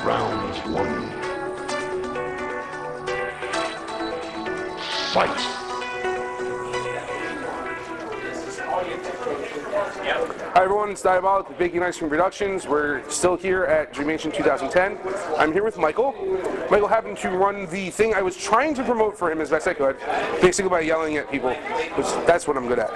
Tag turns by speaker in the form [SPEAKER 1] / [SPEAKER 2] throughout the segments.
[SPEAKER 1] Round one. Fight.
[SPEAKER 2] Hi everyone, it's Diabolik with Baking Ice Cream Productions. We're still here at Dreamation 2010. I'm here with Michael. Michael happened to run the thing I was trying to promote for him as best I could, basically by yelling at people, which that's what I'm good at,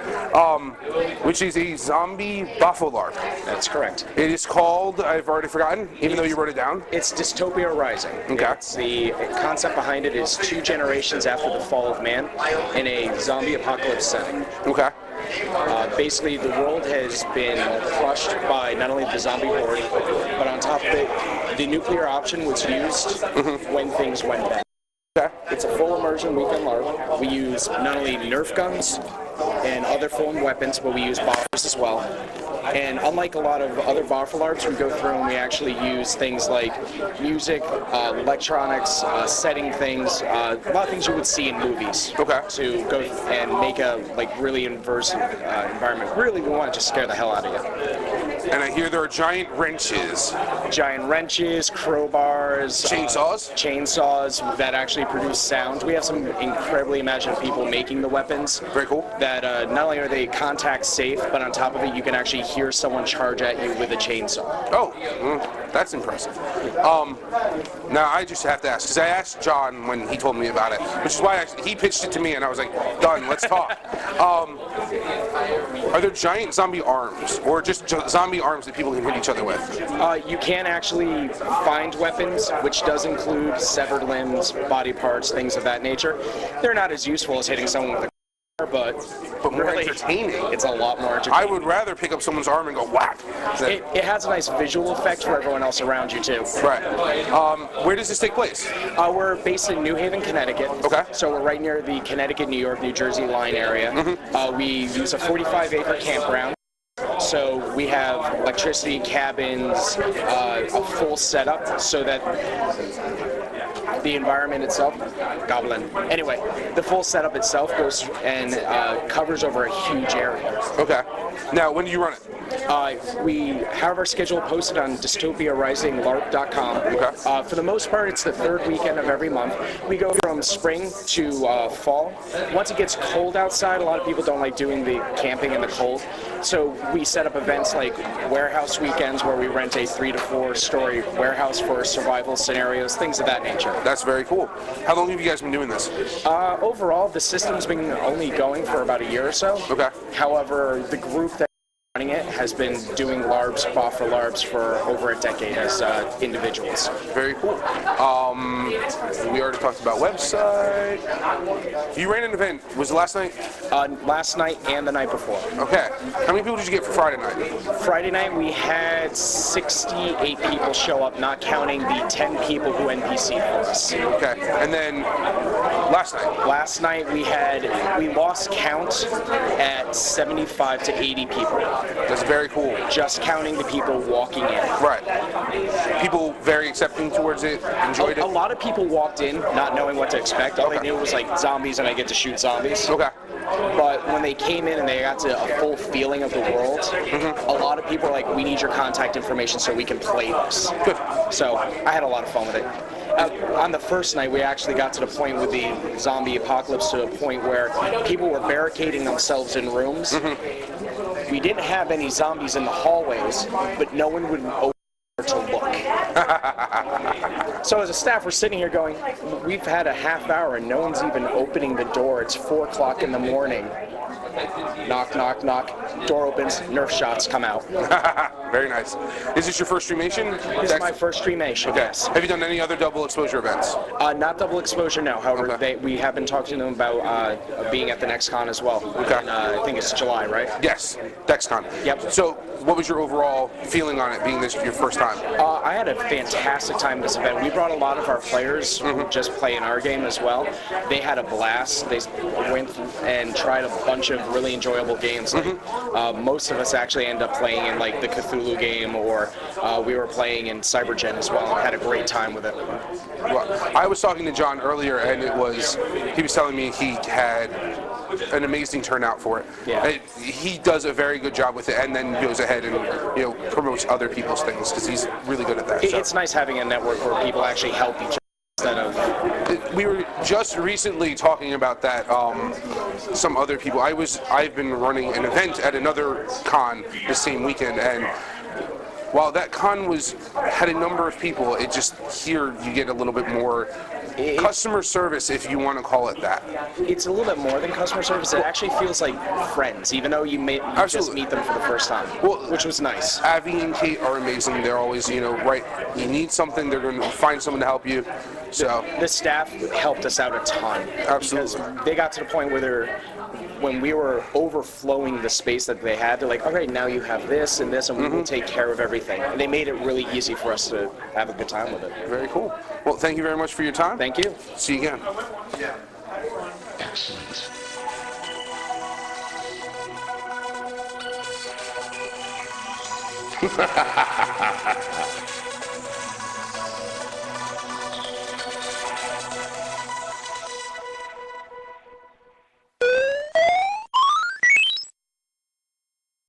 [SPEAKER 2] which is a zombie Boffer LARP.
[SPEAKER 3] That's correct.
[SPEAKER 2] It is called, I've already forgotten, even though you wrote it down.
[SPEAKER 3] It's Dystopia Rising.
[SPEAKER 2] Okay.
[SPEAKER 3] It's the concept behind it is 2 generations after the fall of man in a zombie apocalypse setting.
[SPEAKER 2] Okay.
[SPEAKER 3] Basically, the world has been crushed by not only the zombie horde, but on top of it, the nuclear option was used when things went bad.
[SPEAKER 2] Okay.
[SPEAKER 3] It's a full immersion weekend LARP. We use not only Nerf guns and other foam weapons, but we use boffers as well. And unlike a lot of other Boffer LARPs, we go through and we actually use things like music, electronics, setting things, a lot of things you would see in movies.
[SPEAKER 2] Okay.
[SPEAKER 3] To go and make a really immersive environment. Really, we want to just scare the hell out of you.
[SPEAKER 2] And I hear there are giant wrenches.
[SPEAKER 3] Giant wrenches, crowbars, chainsaws that actually produce sound. We have some incredibly imaginative people making the weapons.
[SPEAKER 2] Very cool.
[SPEAKER 3] That not only are they contact safe, but on top of it, you can actually hear someone charge at you with a chainsaw.
[SPEAKER 2] Oh, that's impressive. Now I just have to ask, because I asked John when he told me about it, which is why he pitched it to me, and I was like, done, let's talk. Are there giant zombie arms, or just zombie arms that people can hit each other with?
[SPEAKER 3] You can actually find weapons, which does include severed limbs, body parts, things of that nature. They're not as useful as hitting someone with a but
[SPEAKER 2] more
[SPEAKER 3] really,
[SPEAKER 2] entertaining.
[SPEAKER 3] It's a lot more entertaining.
[SPEAKER 2] I would rather pick up someone's arm and go whack.
[SPEAKER 3] It has a nice visual effect for everyone else around you too.
[SPEAKER 2] Right. Where does this take place?
[SPEAKER 3] We're based in New Haven, Connecticut.
[SPEAKER 2] Okay.
[SPEAKER 3] So we're right near the Connecticut, New York, New Jersey line area. We use a 45-acre campground. So we have electricity, cabins, a full setup so that the environment itself, Anyway, the full setup itself goes and covers over a huge area.
[SPEAKER 2] Okay. Now, when do you run it?
[SPEAKER 3] We have our schedule posted on dystopiarisinglarp.com.
[SPEAKER 2] Okay.
[SPEAKER 3] For the most part, it's the 3rd weekend of every month. We go from spring to fall. Once it gets cold outside, a lot of people don't like doing the camping in the cold. So we set up events like warehouse weekends where we rent a 3 to 4 story warehouse for survival scenarios, things of that nature.
[SPEAKER 2] That's very cool. How long have you guys been doing this?
[SPEAKER 3] Overall, the system's been only going for about a year or so.
[SPEAKER 2] Okay.
[SPEAKER 3] However, the group that running it has been doing LARPs, Boffer LARPs for over a decade as individuals.
[SPEAKER 2] Very cool. We already talked about website. You ran an event. Was it last night?
[SPEAKER 3] Last night and the night before.
[SPEAKER 2] Okay. How many people did you get for Friday night?
[SPEAKER 3] Friday night we had 68 people show up, not counting the 10 people who NPC'd for us.
[SPEAKER 2] Okay. And then last night?
[SPEAKER 3] Last night we lost count at 75 to 80 people.
[SPEAKER 2] That's very cool.
[SPEAKER 3] Just counting the people walking in.
[SPEAKER 2] Right. People very accepting towards it, enjoyed it?
[SPEAKER 3] A lot of people walked in not knowing what to expect. All they knew was like zombies and I get to shoot zombies.
[SPEAKER 2] Okay.
[SPEAKER 3] But when they came in and they got to a full feeling of the world, a lot of people are like, we need your contact information so we can play this.
[SPEAKER 2] Good.
[SPEAKER 3] So I had a lot of fun with it. On the first night, we actually got to the point with the zombie apocalypse to a point where people were barricading themselves in rooms. We didn't have any zombies in the hallways, but no one would open to look. So as a staff, we're sitting here going, we've had a half hour and no one's even opening the door. It's 4 o'clock in the morning. Knock, knock, knock. Door opens, Nerf shots come out.
[SPEAKER 2] Very nice. Is this your first Dreamation?
[SPEAKER 3] This is my first Dreamation,
[SPEAKER 2] okay.
[SPEAKER 3] yes.
[SPEAKER 2] Have you done any other double exposure events?
[SPEAKER 3] Not double exposure, no. However,
[SPEAKER 2] okay.
[SPEAKER 3] we have been talking to them about being at the next con as well.
[SPEAKER 2] Okay.
[SPEAKER 3] And, I think it's July, right?
[SPEAKER 2] Yes, DexCon.
[SPEAKER 3] Yep.
[SPEAKER 2] So, what was your overall feeling on it, being this your first time?
[SPEAKER 3] I had a fantastic time at this event. We brought a lot of our players who just play in our game as well. They had a blast. They went and tried a bunch of really enjoyable games. Most of us actually ended up playing in like the Cthulhu game, or we were playing in Cybergen as well, and had a great time with it.
[SPEAKER 2] Well, I was talking to John earlier, and he was telling me he had an amazing turnout for it.
[SPEAKER 3] Yeah.
[SPEAKER 2] He does a very good job with it, and then goes ahead and promotes other people's things because he's really good at that.
[SPEAKER 3] It's nice having a network where people actually help each other instead of.
[SPEAKER 2] We were just recently talking about that. Some other people. I've been running an event at another con the same weekend, and while that con had a number of people, it just here you get a little bit more customer service, if you want to call it that.
[SPEAKER 3] It's a little bit more than customer service. It actually feels like friends, even though you just meet them for the first time, which was nice.
[SPEAKER 2] Avi and Kate are amazing. They're always, right, you need something, they're going to find someone to help you. So
[SPEAKER 3] the staff helped us out a ton.
[SPEAKER 2] Absolutely.
[SPEAKER 3] Because they got to the point where when we were overflowing the space that they had, they're like, all right, now you have this and this, and we will take care of everything. And they made it really easy for us to have a good time with it.
[SPEAKER 2] Very cool. Well, thank you very much for your time.
[SPEAKER 3] Thank you.
[SPEAKER 2] See you again.
[SPEAKER 1] Excellent.